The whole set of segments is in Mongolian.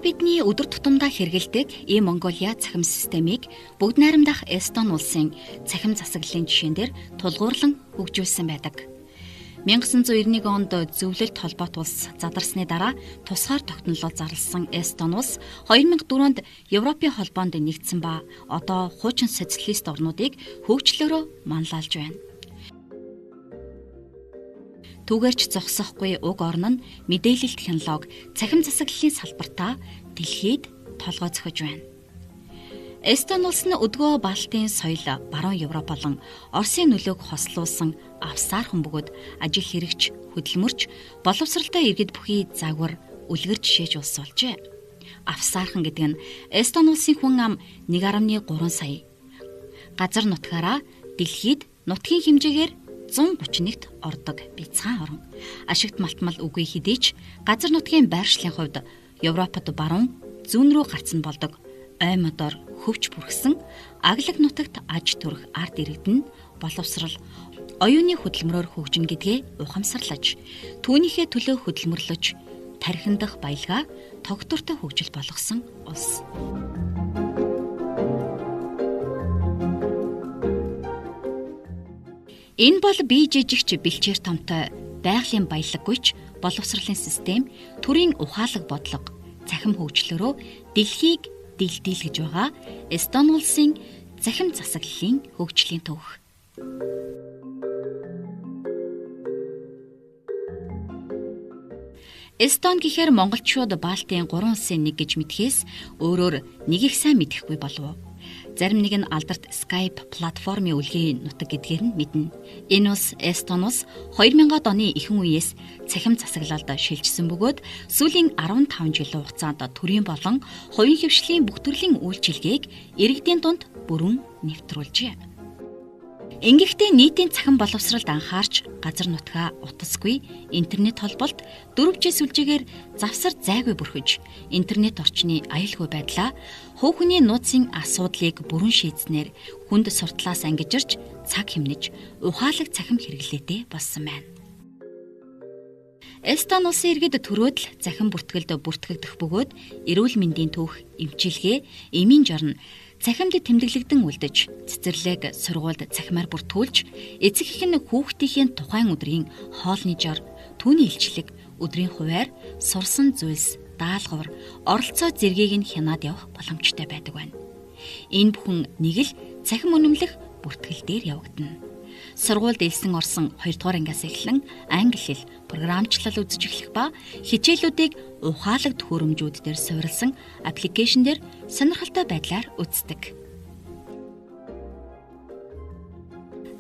бидний өдөр тутамдаа хэрэглэдэг e-Mongolia цахим системийг бүгд найрамдах Эстон улсын цахим засаглалын жишээнээр тулгуурлан хөгжүүлсэн байдаг. 1991 онд зөвлөлт холбоот улс задарсны дараа тусгаар тогтнолоо зарласан Эстон улс 2004 онд Европын холбоонд нэгдсэн ба одоо хуучин социалист орнуудыг хөгжлөөрөө манлайлж байна. Түүгээрч зогсохгүй уг орн нь мэдээлэл технологи, цахим засаглалын салбартаа дэлхийд толгой зөхөж байна. Эстон улс нь өдгөө Балтийн соёл, баруун Европ болон Оросын нөлөөг хослуулсан авсаархан бөгөөд ажил хэрэгч, хөдөлмөрч, боловсралтай иргэд бүхий загвар үлгэр жишээж улс болжээ. Авсаархан гэдэг нь Эстон улсын хүн ам 1.3 сая. Газар нутгаараа дэлхийд нутгийн хэмжээгээр 131-т ордог бяцхан орн. Ашигт малтмал үгүй хэдий ч газар нутгийн байршлын хувьд Европод баруун зүүн рүү гарцсан болдог. Ой модоор хөвч бүрхсэн аглаг нутагт аж төрөх ард иргэдэн боловсрал, оюуны хөдөлмөрөөр хөгжинэ гэдгээ ухамсарлаж, түүнийхээ төлөө хөдөлмөрлөж, тархин дахь баялгаа тогтвортой хөгжил болгосон улс. Энэ бол бие жижигч бэлчээр томтой байгалийн баялаггүйч боловсролын систем, төрийн ухаалаг бодлого, цахим хөгжлөөрөө дэлхийг дэлдийлгэж байгаа Эстон улсын цахим засаглалын хөгжлийн төвх. Эстон гэхээр монголчууд Балтийн 3 улсын нэг гэж мэдхээс өөрөөр нэг их сайн мэдэхгүй болов. Зарим нэг нь алдарт Skype платформын үлгийн нутаг гэдгээр нь мэднэ. Энэ улс Эстон улс 2000-ад оны ихэнх үеэс цахим засаглалд шилжсэн бөгөөд сүүлийн 15 жилийн хугацаанд төрийн болон хувийн хвшлийн бүх төрлийн үйлчилгээг иргэдийн дунд бүрэн нэвтрүүлжээ. Ингэхдээ нийтийн цахим боловсролд анхаарч газар нутгаа утасгүй интернет холболт 4G сүлжээгээр завсар зайгүй бүрхэж интернет орчны аюулгүй байдлаа хөөхний нууцын асуудлыг бүрэн шийдснээр хүнд суртлаас ангижирч цаг хэмнэж ухаалаг цахим хэрэглээтэй болсон байна. Эстон улсын иргэд төрөөд л цахим бүртгэлд бүртгэгдэх бөгөөд эрүүл мэндийн түүх, эмчилгээ, эмийн жорн цахимд тэмдэглэгдэн үлдэж, цэцэрлэг сургуульд цахимаар бүртгүүлж, эцэг эх нь хүүхдийн тухайн өдрийн хоолны жор, түүний илчлэг, өдрийн хуваар, сурсан зүйлс, даалгавар, оролцоо зэргийг нь хянаад явах боломжтой байдаг байна. Энэ бүхэн нэг л цахим үнэмлэх бүртгэл дээр явагдана. Сургуульд элсэн орсон 2 дугаар ангиас эхлэн англи хэл, програмчлал үзэж эхлэх ба хичээлүүдийг ухаалаг төхөөрөмжүүд дээр суурилсан аппликейшн дээр сонирхолтой байдлаар үздэг.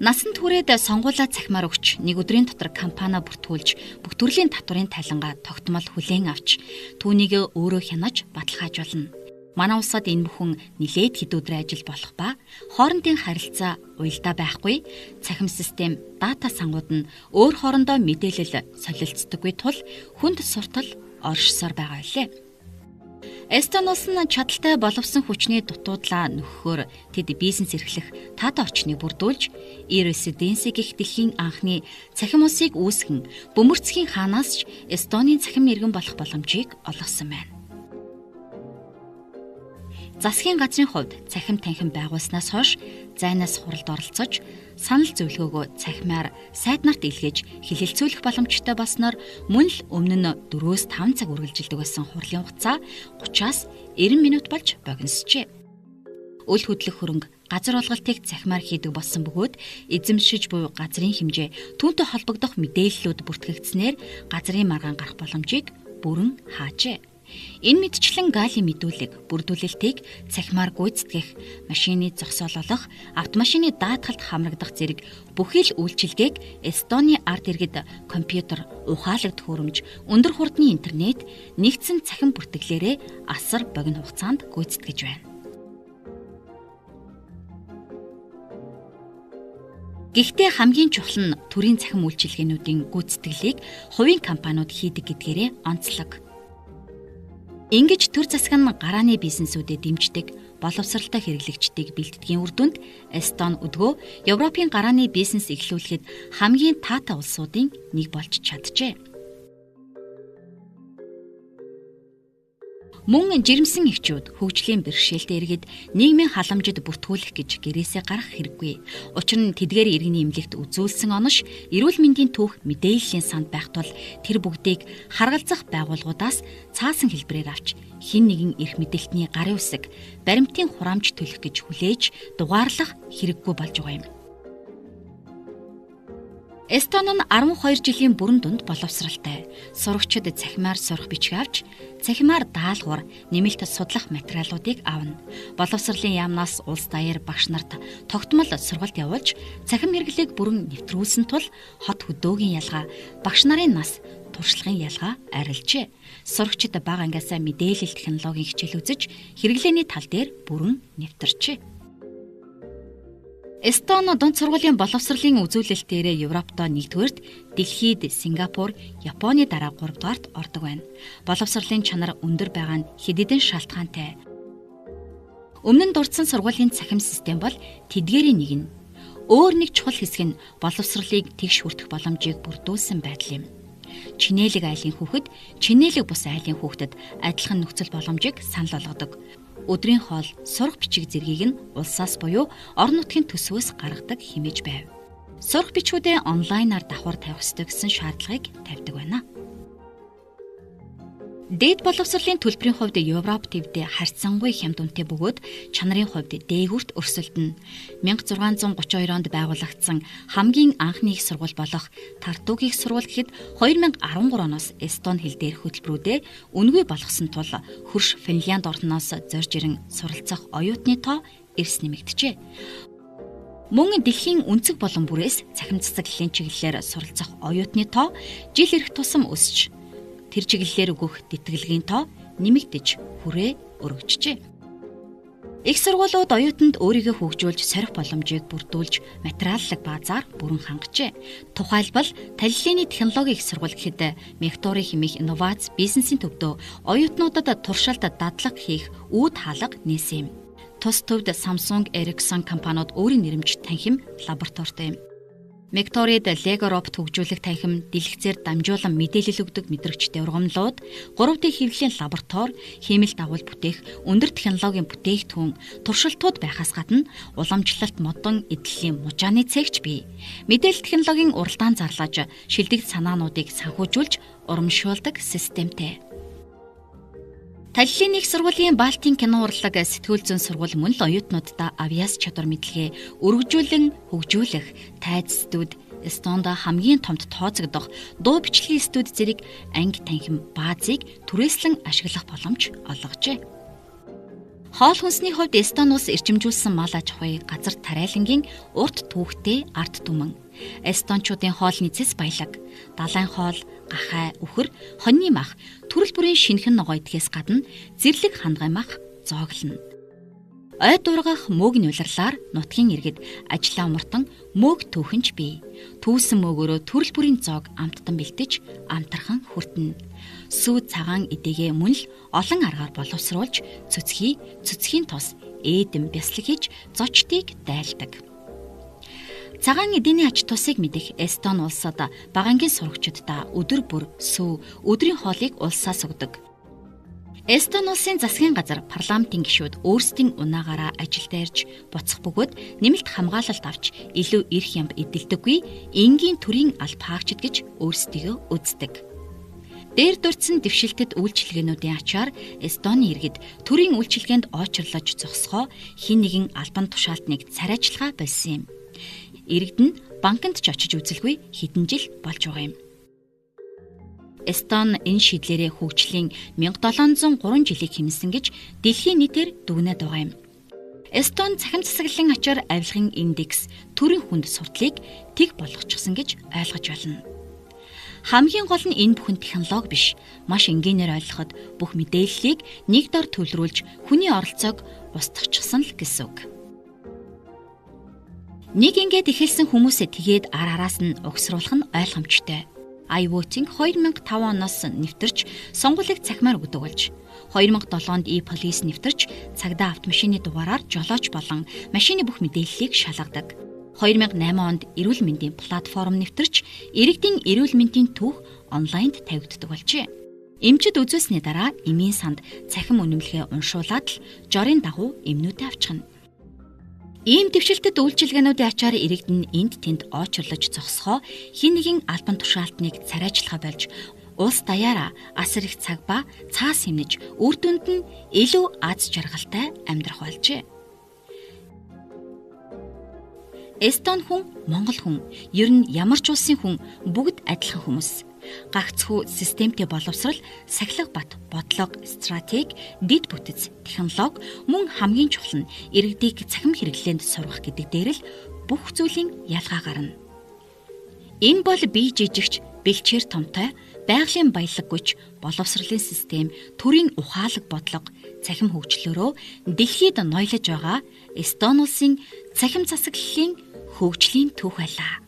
Насан туршид сонгуулаа цахимаар өгч нэг өдрийн дотор кампани бүртгүүлж бүх төрлийн татврын тайлангаа тогтмол хүлээн авч түүнийг өөрөө хянаж баталгааж болно. Манай улсад энэ бүхэн нилээд хэд өдрийн ажил болох ба хоорондын харилцаа уялдаа байхгүй, цахим систем, дата сангууд нь өөр хоорондоо мэдээлэл солилцдоггүй тул хүнд суртал оршсоор байгаа билээ. Эстон улс нь чадaltaй боловсон хүчний дутуудлаа нөхөхөөр тэд бизнес эрхлэх тат орчныг бүрдүүлж, e-residence гэх дэлхийн анхны цахим улсыг үүсгэн, бөмбөрцгийн хаанаас ч Эстонийн цахим иргэн болох боломжийг олгосон байна. Засгийн газрын хувьд цахим танхим байгуулснаас хойш зайнаас хуралд оролцож, санал зөвлөгөөгөө цахимаар сайд нарт илгээж хэлэлцүүлэх боломжтой болсноор мөн л өмнө нь 4-5 цаг үргэлжилдэг байсан хурлын хугацаа 30-аас 90 минут болж богиносжээ. Үл хөдлөх хөрөнгө газар олголтыг цахимаар хийдэг болсон бөгөөд эзэмшиж буй газрын хэмжээ түүнтэй холбогдох мэдээллүүд бүртгэгдснээр газрын маргаан гарах боломжийг бүрэн хаажээ. Энэ мэдчлэн галийн мэдүүлэг, бүрдүүлэлтийг цахимаар гүйцэтгэх, машины зогсоолох, автомашины даатгалд хамрагдах зэрэг бүхий л үйлчилгээг Эстоны ард иргэд компьютер, ухаалаг төхөөрөмж, өндөр хурдны интернет, нэгдсэн цахим бүртгэлээрээ асар богино хугацаанд гүйцэтгэж байна. Гэхдээ хамгийн чухал нь төрийн цахим үйлчилгээнүүдийн гүйцэтгэлийг хувийн компаниуд хийдэг гэдгээрээ онцлог. Ингэж төр засаг нь гарааны бизнесүүдэд дэмждэг, боловсралтай хэрэглэгчдийг бэлтгэхийн үр дүнд Эстон өдгөө Европын гарааны бизнес эхлүүлэхэд хамгийн таатай улсуудын нэг болж чаджээ. Мөн жирэмсэн эхчүүд хөгжлийн бэрхшээлтэй иргэд нийгмийн халамжид бүртгүүлэх гэж гэрээсээ гарах хэрэггүй. Учир нь тэдгээр иргэний эмнэлэгт үзүүлсэн онош эрүүл мэндийн түүх мэдээллийн санд байх тул тэр бүгдийг харгалзах байгууллагуудаас цаасан хэлбэрээр авч хэн нэгэн эрх мэдэлтний гарын үсэг, баримтын хураамж төлөх гэж хүлээж дугаарлах хэрэггүй болж байгаа юм. Эстон нь 12 жилийн бүрэн дунд боловсралтай. Сурагчид цахимаар сурах бичиг авч, цахимаар даалгавар, нэмэлт судлах материалуудыг авна. Боловсролын яамнаас улс даяар багш нарт тогтмол сургалт явуулж, цахим хэрэглээг бүрэн нэвтрүүлсэн тул хот хөдөөгийн ялгаа, багш нарын нас, туршлагын ялгаа арилжээ. Сурагчид бага ангиасаа мэдээлэл технологийн хичээл үзэж, хэрэглээний тал дээр бүрэн нэвтэрчээ. Эстон дунд сургуулийн боловсролын үзүүлэлтээрээ Европтой 1-р, дэлхийд Сингапур, Японы дараа 3-р ордог байна. Боловсролын чанар өндөр байгаа нь хэдидэн шалтгаантай. Өмнө нь дурдсан сургуулийн цахим систем бол тэдгээрийн нэг нь. Өөр нэг чухал хэсэг нь боловсролыг тэгш хүртэх боломжийг бүрдүүлсэн байдал юм. Чинээлэг айлын хүүхэд, чинээлэг бус айлын хүүхдэд адилхан нөхцөл боломжийг санал болгодог. Өдрийн хоол, сурах бичиг зэргийг нь улсаас буюу орон нутгийн төсвөөс гаргадаг хэмээж байв. Сурах бичгүүдээ онлайнаар давхар тавих ёстой гэсэн шаардлагыг тавьдаг байна. Дээд боловсролын төлбөрийн хувьд Европ төвд харьцангуй хямд үнэтэй бөгөөд чанарын хувьд дээгүүрт өрсөлдөн. 1632 онд байгуулагдсан хамгийн анхны их сургууль болох Тартугийн их сургууль гэхэд 2013 оноос эстон хэл дээрх хөтөлбөрүүдэд үнэгүй болгосон тул хөрш Финлянд орноос зорж ирэн суралцах оюутны тоо эрс нэмэгдэжээ. Мөн дэлхийн өнцөг болон бүрээс цахим засаглалын чиглэлээр суралцах оюутны тоо жил ирэх тусам өсч тэр чиглэлээр өгөх тэтгэлгийн тоо нэмэгдэж хүрээ өргөжжээ. Их сургуулиуд оюутанд өөрийгөө хөгжүүлж сорих боломжийг бүрдүүлж материаллык баазаар бүрэн хангажээ. Тухайлбал талиллын технологийн их сургууль гэхэд Мектори хэмээх инновац бизнесийн төвдөө оюутнуудад туршилт дадлага хийх үүд хаалга нээсэн юм. Тус төвд Samsung, Ericsson компаниуд өөрийн нэрмж танхим лабораторитой юм. Мекторид Lego робот хөгжүүлэх танхим, дэлгэцээр дамжуулан мэдээлэл өгдөг мэдрэгчтэй ургамлууд, 3D хэвлэлийн лаборатори, хиймэл дагуул бүтээх, өндөр технологийн бүтээгдэхүүн, туршилтууд байхаас гадна уламжлалт модон эдлэлийн мужааны цэгч бий. Мэдээлэл технологийн уралдаан зарлаж, шилдэг санаануудыг санхүүжүүлж урамшуулдаг системтэй. Талиллын их сургуулийн Балтийн кино урлаг сэтгүүл зүйн сургууль мөн л оюутнуудаа авиас чадвар мэдлэгээ өргөжүүлэн хөгжүүлэх тайз студ, Эстонда хамгийн томд тооцогдох дуу бичлэгийн студ зэрэг анги танхим баазыг түрээслэн ашиглах боломж олгожээ. Хоол хүнсний хувьд Эстон улс эрчимжүүлсэн мал аж ахуй, газар тариалангийн урт түүхтэй ард түмэн. Эстончуудын хоолны цэс баялаг, далайн хоол, гахай, үхэр, хоньны мах, төрөл бүрийн шинэхэн ногоо идэхээс гадна зэрлэг хандгай мах зооглоно. Ой дургах мөөгийн улирлаар нутгийн иргэд ажлаа умартан мөөг түүхэнч бий. Түүсэн мөөгөөрөө төрөл бүрийн зоог амттан бэлтэж амтархан хүртэнэ. Сүү цагаан эдэгээ мөн л олон аргаар боловсруулж цөцгийн тус ээдэм бяслаг хийж зочдыг дайлдаг. Цагаан эдийн ач тусыг мэдэх Эстон улсад багангийн сурагчдаа өдөр бүр сүү, өдрийн хоолыг улсаас өгдөг. Эстон улсын засгийн газар парламентын гишүүд өөрсдийн унаагаараа ажилд ирж буцах бөгөөд нэмэлт хамгаалалт авч илүү эрх ямб эдэлдэггүй энгийн төрийн алба хаагчид гэж өөрсдийгөө үздэг. Дээр дурдсан дэвшилтэд үйлчилгээнүүдийн ачаар Эстоны иргэд төрийн үйлчилгээнд очрлож зогсохоо хэн нэгэн албан тушаалтныг цар ажиллагаа болсон юм. Иргэд нь банкнд ч очиж үзэлгүй хэдэн жил болж байгаа юм. Эстон энэ шийдлэрээ хөгжлийн 1703 жилийг хэмнэсэн гэж дэлхийн нийтээр дүгнээд байгаа юм. Эстон цахим засаглалын ачаар авилгын индекс төрийн хүнд сурдлыг тэг болгочихсон гэж ойлгож байна. Хамгийн гол нь энэ бүхэн технологи биш, маш энгийнээр ойлгоход бүх мэдээллийг нэг дор төвлөрүүлж хүний оролцоог устгахчихсан л гэсэн үг. Нэг ингээд эхэлсэн хүмүүсээ тэгээд араас нь угсруулах нь ойлгомжтой. iVoting 2005 оноос нэвтэрч сонгуулийг цахимаар өгдөг болж 2007 онд e-police нэвтэрч цагдаа автомашины дугаараар жолооч болон машины бүх мэдээллийг шалгадаг. 2008 онд эрүүл мэндийн платформ нэвтэрч иргэдийн эрүүл мэндийн түүх онлайнд тавигддаг болжээ. Эмчид үзүүлсний дараа эмийн санд цахим үнэмлэхээ уншуулад л жорын дагуу эмнүүдээ авчихна. Ийм дэвшилтэд үйлчилгээнүүдийн ачаар иргэдэн энд тэнд очрлож зогсохоо хин нэгэн албан тушаалтныг царайчлахаа болж улс даяараа асар их цаг ба цаас хэмнэж үр дүнд нь илүү аз жаргалтай амьдрах болжээ. Эстон хүн, Монгол хүн, ер нь ямар ч улсын хүн бүгд адилхан хүмүүс. Гагцхүү системтэй боловсрал, сахилга бат, бодлого, стратеги, дэд бүтэц, технологи мөн хамгийн чухал нь иргэдийг цахим хэрэглээнд сургах гэдэг дээр л бүх зүйлийн ялгаа гарна. Энэ бол бие жижигч, бэлчээр томтой, байгалийн баялаггүйч, боловсролын систем, төрийн ухаалаг бодлого, цахим хөгжлөөрөө дэлхийд ноёлож байгаа Эстон улсын цахим засаглалын хөгжлийн түүх байлаа.